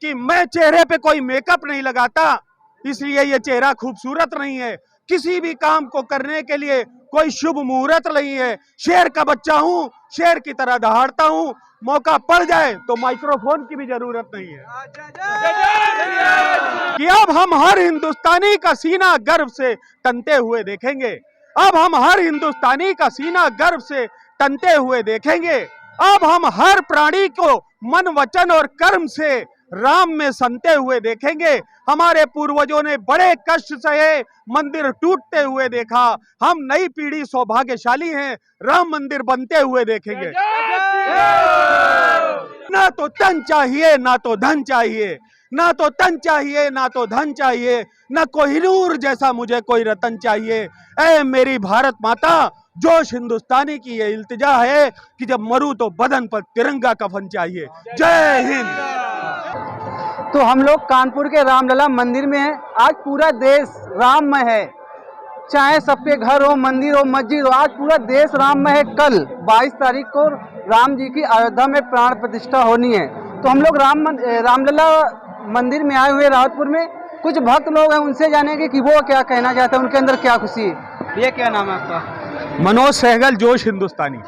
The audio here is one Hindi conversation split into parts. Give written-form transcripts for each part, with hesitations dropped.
कि मैं चेहरे पे कोई मेकअप नहीं लगाता, इसलिए ये चेहरा खूबसूरत नहीं है। किसी भी काम को करने के लिए कोई शुभ मुहूर्त नहीं है। शेर का बच्चा हूँ, शेर की तरह दहाड़ता हूँ, मौका पड़ जाए तो माइक्रोफोन की भी जरूरत नहीं है। कि अब हम हर हिंदुस्तानी का सीना गर्व से तनते हुए देखेंगे। अब हम हर हिंदुस्तानी का सीना गर्व से तनते हुए देखेंगे। अब हम हर प्राणी को मन वचन और कर्म से राम में संते हुए देखेंगे। हमारे पूर्वजों ने बड़े कष्ट सहे, मंदिर टूटते हुए देखा। हम नई पीढ़ी सौभाग्यशाली हैं, राम मंदिर बनते हुए देखेंगे। ना तो तन चाहिए ना तो धन चाहिए, ना तो तन चाहिए ना तो धन चाहिए, ना कोहिनूर जैसा मुझे कोई रतन चाहिए। ऐ मेरी भारत माता, जोश हिंदुस्तानी की ये इल्तिजा है कि जब मरूं तो बदन पर तिरंगा कफन चाहिए। जय हिंद। तो हम लोग कानपुर के रामलला मंदिर में हैं। आज पूरा देश राममय है, चाहे सबके घर हो, मंदिर हो, मस्जिद हो, आज पूरा देश राममय है। कल 22 तारीख को राम जी की अयोध्या में प्राण प्रतिष्ठा होनी है। तो हम लोग रामलला मंदिर में आए हुए रावतपुर में। कुछ भक्त लोग हैं, उनसे जानेंगे कि वो क्या कहना चाहते हैं, उनके अंदर क्या खुशी है। ये क्या नाम है आपका? मनोज सहगल, जोश हिंदुस्तानी।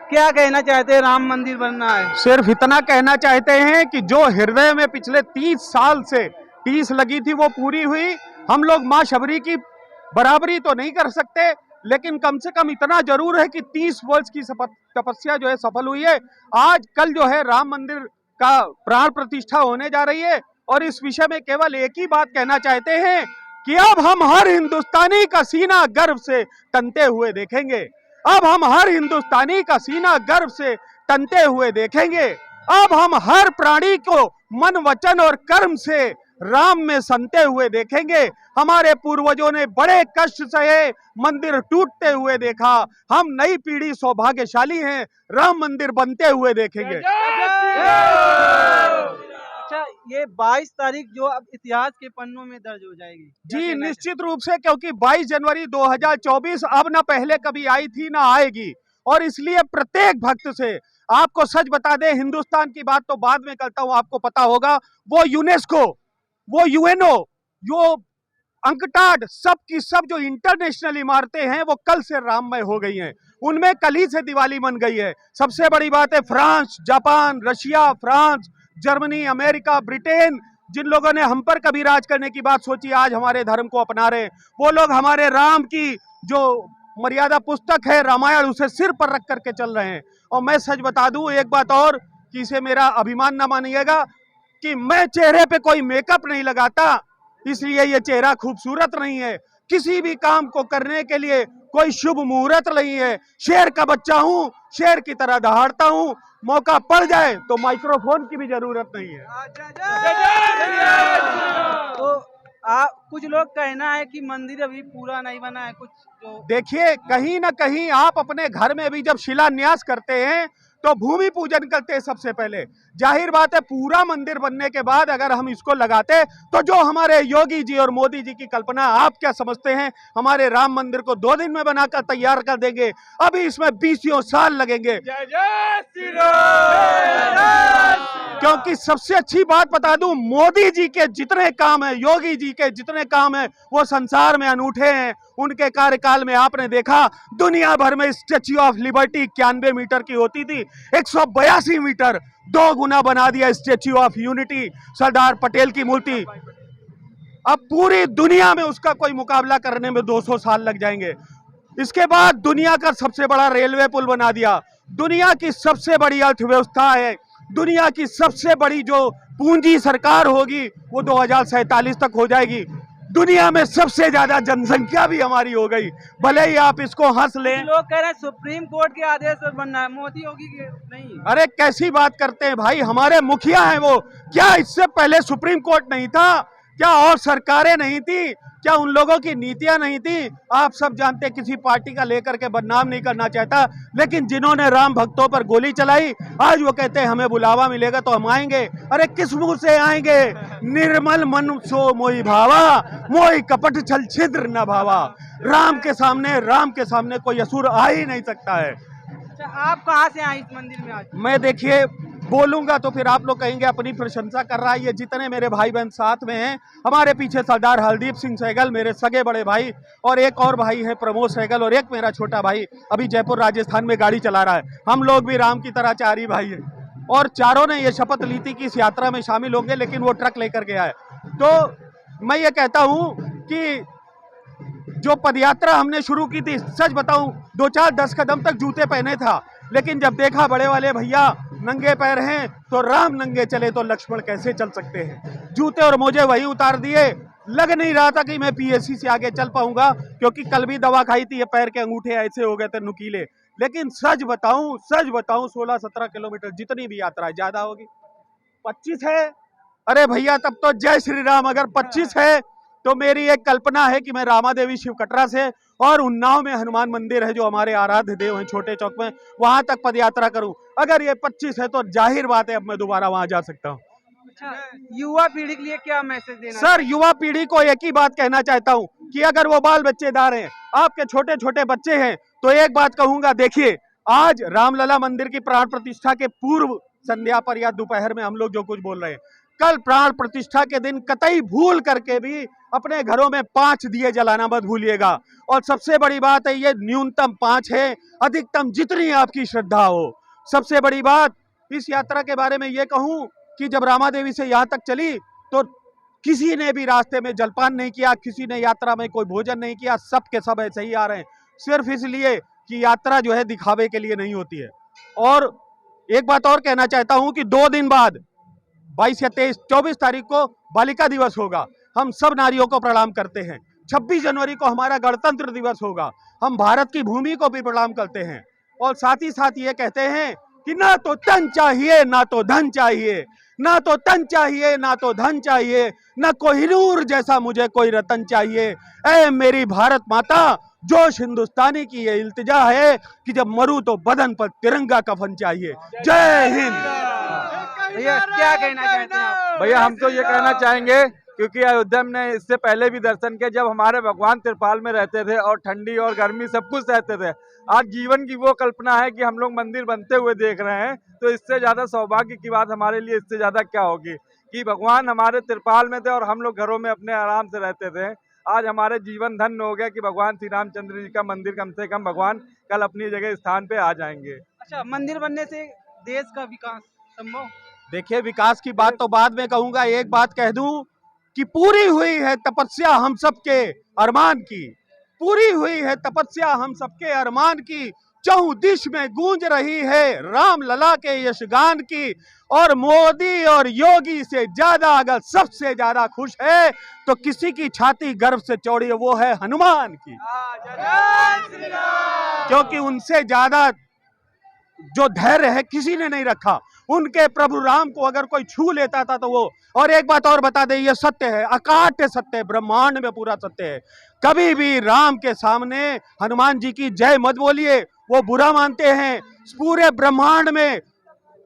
क्या कहना चाहते हैं? राम मंदिर बनना है। सिर्फ इतना कहना चाहते हैं कि जो हृदय में पिछले 30 साल से टीस लगी थी वो पूरी हुई। हम लोग मां शबरी की बराबरी तो नहीं कर सकते, लेकिन कम से कम इतना जरूर है कि 30 वर्ष की तपस्या जो है सफल हुई है। आज कल जो है राम मंदिर का प्राण प्रतिष्ठा होने जा रही है और इस विषय में केवल एक ही बात कहना चाहते हैं कि अब हम हर हिंदुस्तानी का सीना गर्व से तनते हुए देखेंगे। अब हम हर हिंदुस्तानी का सीना गर्व से तनते हुए देखेंगे। अब हम हर प्राणी को मन वचन और कर्म से राम में संते हुए देखेंगे। हमारे पूर्वजों ने बड़े कष्ट सहे, मंदिर टूटते हुए देखा। हम नई पीढ़ी सौभाग्यशाली हैं, राम मंदिर बनते हुए देखेंगे। अच्छा, ये 22 तारीख जो अब इतिहास के पन्नों में दर्ज हो जाएगी। जी निश्चित रूप से, क्योंकि 22 जनवरी 2024 अब ना पहले कभी आई थी ना आएगी। और इसलिए प्रत्येक भक्त से, आपको सच बता दें, हिंदुस्तान की बात तो बाद में करता हूं, आपको पता होगा, वो यूनेस्को, वो यूएनओ, जो अंकटाड, सब की सब जो इंटरनेशनल इमारतें हैं वो कल से राममय हो गई हैं। उनमें कल ही से दिवाली बन गई है। सबसे बड़ी बात है, France, Japan, Russia, France, Germany, America, Britain, जिन लोगों ने हम पर कभी राज करने की बात सोची, आज हमारे धर्म को अपना रहे। वो लोग हमारे राम की जो मर्यादा पुस्तक है रामायण, उसे सिर पर रख करके चल रहे हैं। और मैं सच बता दूं एक बात और, कि इसे मेरा अभिमान ना मानिएगा, कि मैं चेहरे पे कोई मेकअप नहीं लगाता, इसलिए ये चेहरा खूबसूरत नहीं है। किसी भी काम को करने के लिए कोई शुभ मुहूर्त नहीं है। शेर का बच्चा हूँ, शेर की तरह दहाड़ता हूँ, मौका पड़ जाए तो माइक्रोफोन की भी जरूरत नहीं है। तो कुछ लोग कहना है कि मंदिर अभी पूरा नहीं बना है। कुछ जो देखिए, कहीं ना कहीं आप अपने घर में भी जब शिलान्यास करते हैं तो भूमि पूजन करते हैं सबसे पहले। जाहिर बात है, पूरा मंदिर बनने के बाद अगर हम इसको लगाते तो जो हमारे योगी जी और मोदी जी की कल्पना, आप क्या समझते हैं हमारे राम मंदिर को 2 दिन में बनाकर तैयार कर देंगे? अभी इसमें 20 साल लगेंगे। जय जय श्री राम। क्योंकि सबसे अच्छी बात बता दूं, मोदी जी के जितने काम है, योगी जी के जितने काम है, वो संसार में अनूठे हैं। उनके कार्यकाल में आपने देखा, दुनिया भर में स्टैच्यू ऑफ लिबर्टी 91 मीटर की होती थी, 182 मीटर 2 गुना बना दिया statue of unity, Sardar Patel की मूर्ति। अब पूरी दुनिया में उसका कोई मुकाबला करने में 200 साल लग जाएंगे। इसके बाद दुनिया का सबसे बड़ा रेलवे पुल बना दिया, दुनिया की सबसे बड़ी अर्थव्यवस्था है, दुनिया की सबसे बड़ी जो पूंजी सरकार होगी वो 2047 तक हो जाएगी। दुनिया में सबसे ज्यादा जनसंख्या भी हमारी हो गई। भले ही आप इसको हंस लें। लोग कह रहे हैं सुप्रीम कोर्ट के आदेश पर बनना है, मोदी योगी के नहीं। अरे कैसी बात करते हैं भाई, हमारे मुखिया हैं वो। क्या इससे पहले सुप्रीम कोर्ट नहीं था? क्या और सरकारें नहीं थी? क्या उन लोगों की नीतियां नहीं थी? आप सब जानते, किसी पार्टी का लेकर के बदनाम नहीं करना चाहता, लेकिन जिन्होंने राम भक्तों पर गोली चलाई, आज वो कहते हैं हमें बुलावा मिलेगा तो हम आएंगे। अरे किस मुंह से आएंगे? निर्मल मन सो मोहि भावा, मोहि कपट छल छिद्र न भावा। राम के सामने कोई असुर आ ही नहीं सकता है। अच्छा, आप कहाँ से आए इस मंदिर में आज? मैं देखिए बोलूंगा तो फिर आप लोग कहेंगे अपनी प्रशंसा कर रहा है। ये जितने मेरे भाई बहन साथ में हैं, हमारे पीछे सरदार हरदीप सिंह सहगल मेरे सगे बड़े भाई, और एक और भाई है प्रमोद सहगल, और एक मेरा छोटा भाई अभी जयपुर राजस्थान में गाड़ी चला रहा है। हम लोग भी राम की तरह चार ही भाई हैं, और चारों ने ये शपथ ली थी कि इस यात्रा में शामिल होंगे, लेकिन वो ट्रक लेकर गया है। तो मैं ये कहता हूं कि जो पदयात्रा हमने शुरू की थी, सच बताऊं 2-4-10 कदम तक जूते पहने था, लेकिन जब देखा बड़े वाले भैया नंगे पैर हैं तो राम नंगे चले तो लक्ष्मण कैसे चल सकते हैं। जूते और मोजे वही उतार दिए। लग नहीं रहा था कि मैं पीएससी से आगे चल पाऊंगा, क्योंकि कल भी दवा खाई थी, ये पैर के अंगूठे ऐसे हो गए थे नुकीले। लेकिन सच बताऊं 16-17 किलोमीटर जितनी भी यात्रा है, ज्यादा होगी 25 है। अरे भैया तब तो जय श्री राम। अगर 25 है तो मेरी एक कल्पना है कि मैं रामा देवी शिव कटरा से और उन्नाव में हनुमान मंदिर है जो हमारे आराध्य देव हैं छोटे चौक में, वहां तक पदयात्रा करूं। अगर ये 25 है तो जाहिर बात है अब मैं दोबारा वहां जा सकता हूं। अच्छा, युवा पीढ़ी के लिए क्या मैसेज देना? सर, युवा पीढ़ी को एक ही बात कहना चाहता हूं कि अगर वो बाल बच्चेदार हैं, आपके छोटे छोटे बच्चे हैं, तो एक बात कहूंगा, देखिए आज रामलला मंदिर की प्राण प्रतिष्ठा के पूर्व संध्या पर या दोपहर में हम लोग जो कुछ बोल रहे हैं, कल प्राण प्रतिष्ठा के दिन कतई भूल करके भी अपने घरों में 5 दिए जलाना मत भूलिएगा। और सबसे बड़ी बात है, ये न्यूनतम 5 है, अधिकतम जितनी आपकी श्रद्धा हो। सबसे बड़ी बात इस यात्रा के बारे में ये कहूं कि जब रामा देवी से यहाँ तक चली तो किसी ने भी रास्ते में जलपान नहीं किया, किसी ने यात्रा में कोई भोजन नहीं किया, सब के सब ऐसे ही आ रहे हैं, सिर्फ इसलिए कि यात्रा जो है दिखावे के लिए नहीं होती है। और एक बात और कहना चाहता हूं कि 2 दिन बाद 22 या 24 तारीख को बालिका दिवस होगा। हम सब नारियों को प्रणाम करते हैं। 26 जनवरी को हमारा गणतंत्र दिवस होगा, हम भारत की भूमि को भी प्रणाम करते हैं। और साथ ही साथ ये कहते हैं कि ना तो तन चाहिए ना तो धन चाहिए, ना तो तन चाहिए ना तो धन चाहिए, ना कोहिनूर जैसा मुझे कोई रतन चाहिए। ऐ मेरी भारत माता, जोश हिंदुस्तानी की ये इल्तिजा है कि जब मरूं तो बदन पर तिरंगा कफन चाहिए। जय हिंद। भैया क्या कहना चाहते हैं आप? भैया हम तो ये कहना चाहेंगे, क्योंकि अयोध्या में इससे पहले भी दर्शन किए, जब हमारे भगवान त्रिपाल में रहते थे और ठंडी और गर्मी सब कुछ सहते थे। आज जीवन की वो कल्पना है कि हम लोग मंदिर बनते हुए देख रहे हैं, तो इससे ज्यादा सौभाग्य की बात हमारे लिए इससे ज्यादा क्या होगी कि भगवान हमारे त्रिपाल में थे और हम लोग घरों में अपने आराम से रहते थे। आज हमारे जीवन धन्य हो गया कि भगवान श्री रामचंद्र जी का मंदिर कम से कम भगवान कल अपनी जगह स्थान पे आ जाएंगे। अच्छा, मंदिर बनने से देश का विकास संभव? देखिए, विकास की बात तो बाद में कहूंगा, एक बात कह दूं कि पूरी हुई है तपस्या हम सबके अरमान की, पूरी हुई है तपस्या हम सबके अरमान की, चहुं दिश में गूंज रही है राम लला के यशगान की। और मोदी और योगी से ज्यादा अगर सबसे ज्यादा खुश है तो किसी की छाती गर्व से चौड़ी है, वो है हनुमान की, क्योंकि उनसे ज्यादा जो धैर्य है किसी ने नहीं रखा। उनके प्रभु राम को अगर कोई छू लेता था तो वो। और एक बात और बता दे, ये सत्य है, अकाट्य सत्य है, ब्रह्मांड में पूरा सत्य है। कभी भी राम के सामने हनुमान जी की जय मत बोलिए, वो बुरा मानते हैं। पूरे ब्रह्मांड में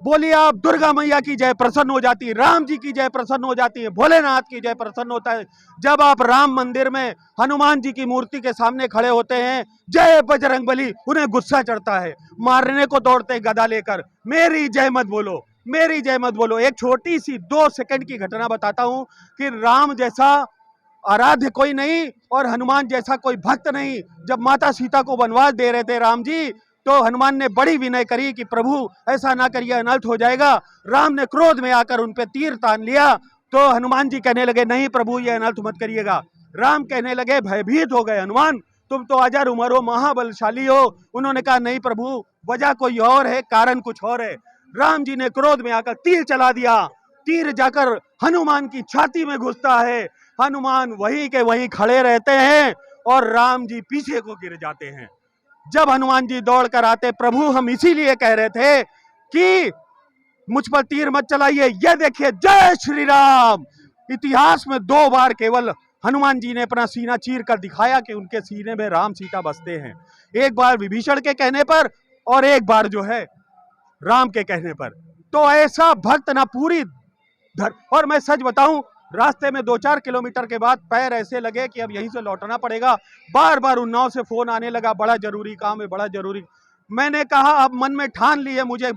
बोलिए आप, दुर्गा मैया की जय प्रसन्न हो जाती है, राम जी की जय प्रसन्न हो जाती है, भोलेनाथ की जय प्रसन्न होता है। जब आप राम मंदिर में हनुमान जी की मूर्ति के सामने खड़े होते हैं, जय बजरंगबली, उन्हें गुस्सा चढ़ता है, मारने को दौड़ते गदा लेकर। मेरी जय मत बोलो, मेरी जय मत बोलो। एक छोटी सी 2 सेकंड की घटना बताता हूं कि राम जैसा आराध्य कोई नहीं और हनुमान जैसा कोई भक्त नहीं। जब माता सीता को वनवास दे रहे थे राम जी, तो हनुमान ने बड़ी विनय करी कि प्रभु ऐसा ना करिए, अनर्थ हो जाएगा। राम ने क्रोध में आकर उन पे तीर तान लिया, तो हनुमान जी कहने लगे, नहीं प्रभु ये अनर्थ मत करिएगा। राम कहने लगे, भयभीत हो गए, हनुमान तुम तो अजर उमर हो, महाबलशाली हो। उन्होंने कहा, नहीं प्रभु, वजह कोई और है, कारण कुछ और है। राम जी ने क्रोध में आकर तीर चला दिया, तीर जाकर हनुमान की छाती में घुसता है। हनुमान वहीं के वहीं खड़े रहते हैं और राम जी पीछे को गिर जाते हैं। जब हनुमान जी दौड़ कर आते, प्रभु हम इसीलिए कह रहे थे कि मुझ पर तीर मत चलाइए, ये देखिए जय श्री राम। इतिहास में 2 बार केवल हनुमान जी ने अपना सीना चीर कर दिखाया कि उनके सीने में राम सीता बसते हैं। एक बार विभीषण के कहने पर और एक बार जो है राम के कहने पर। तो ऐसा भक्त ना पूरी और मैं सच बताऊं, रास्ते में 2-4 किलोमीटर के बाद पैर ऐसे लगे कि अब यहीं से लौटना पड़ेगा। बार बार उन्नाव से फोन आने लगा, बड़ा जरूरी काम है, बड़ा जरूरी। मैंने कहा, अब मन में ठान लिए, मुझे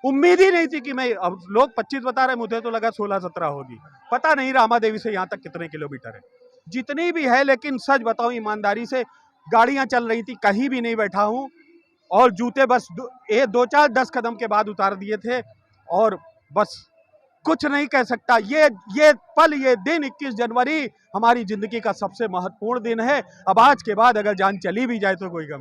उम्मीद ही नहीं थी कि मैं, अब लोग 25 बता रहे, मुझे तो लगा 16-17 होगी। पता नहीं रामा देवी से यहाँ तक कितने किलोमीटर है, जितनी भी है। लेकिन सच बताऊं ईमानदारी से, गाड़ियां चल रही थी, कहीं भी नहीं बैठा हूं, और जूते बस 2-4-10 कदम के बाद उतार दिए थे, और बस कुछ नहीं कह सकता। ये पल, ये दिन 21 जनवरी हमारी जिंदगी का सबसे महत्वपूर्ण दिन है। अब आज के बाद अगर जान चली भी जाए तो कोई गम